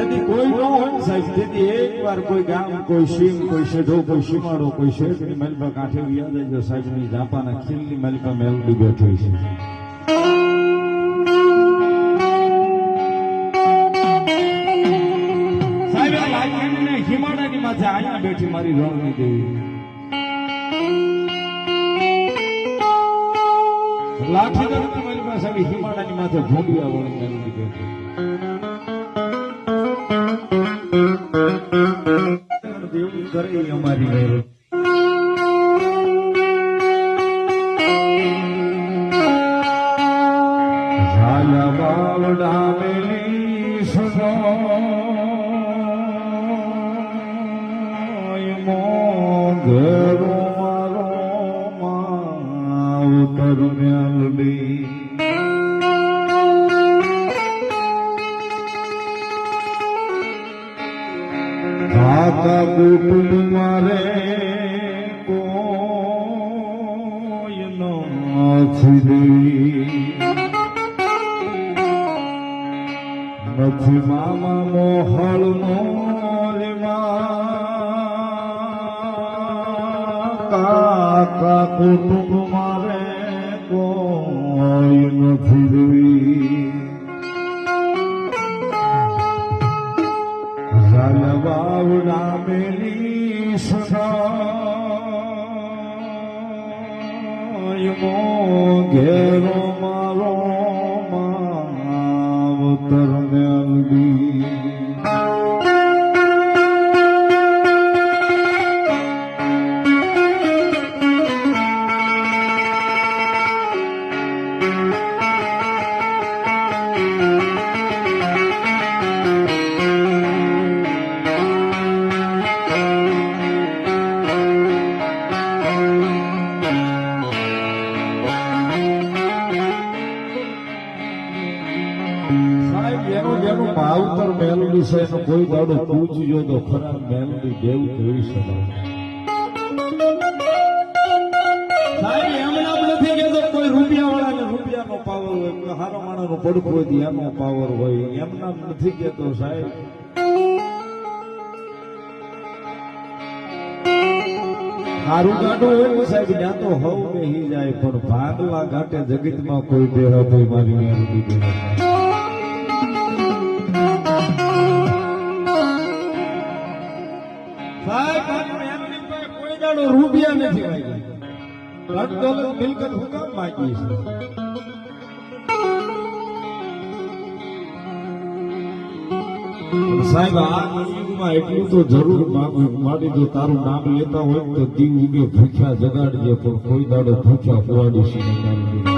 જેથી કોઈ ન હોય ને સાહેબ, જેથી એક વાર કોઈ ગામ, કોઈ સિંહ, કોઈ શેઢો, કોઈ સીમાડો, કોઈ શેઠની મલબા કાંઠે યાદ આવજો સાહેબની જાપાના ખીલની મલબા મેલડી બેઠી છે. સાહેબ લાલને હિમાડાની માથે અહીંયા બેઠી મારી રણની દેવી. લાઠી દરતી મલબા સાહેબ હિમાડાની માથે ભોંડિયા વળી મેલડી બેઠી. દેવું કરે અમારી મેર. ઝાલા બાવડા મેલી સદાય મોગરો મારો માવતર મેલડી. કાકા કુટુંબ મારે કોઈ નથી, નથી મામા મોહળ નો કાકા કુટુંબ મારે કોઈ નથી. બાવડા મેલી સદાય ઘેરો મારો માવતર મેલડી. જેનું માવતર મેલડી છે એનો કોઈ દાડો પૂછજો તો ખરા મેલડી દેવ જોઈ શકાય. સાહેબ એમના નથી કેતો કોઈ રૂપિયા વાળાને રૂપિયાનો પાવર હોય, કોઈ હારા માણસનો પડખો હોય એનો પાવર હોય, એમના નથી કેતો સાહેબ. હારું ગાડું હોય ને સાહેબ ત્યાં તો હવ બેહી જાય, પણ ભાગલા ઘાટે જગતમાં કોઈ બેહા ભાઈ મારી મેલડી બેહા. રૂપિયા નથી વાગ્યા, મિલકત હું કામ માંગી છે. સાહેબ આ યુગમાં એટલું તો જરૂર માંગવું માડી, જો તારું નામ લેતા હોય તો દીવ ઉગે ભૂખ્યા જગાડજે, પણ કોઈ દાડો ભૂખ્યા ખોવાડીશ નહીં.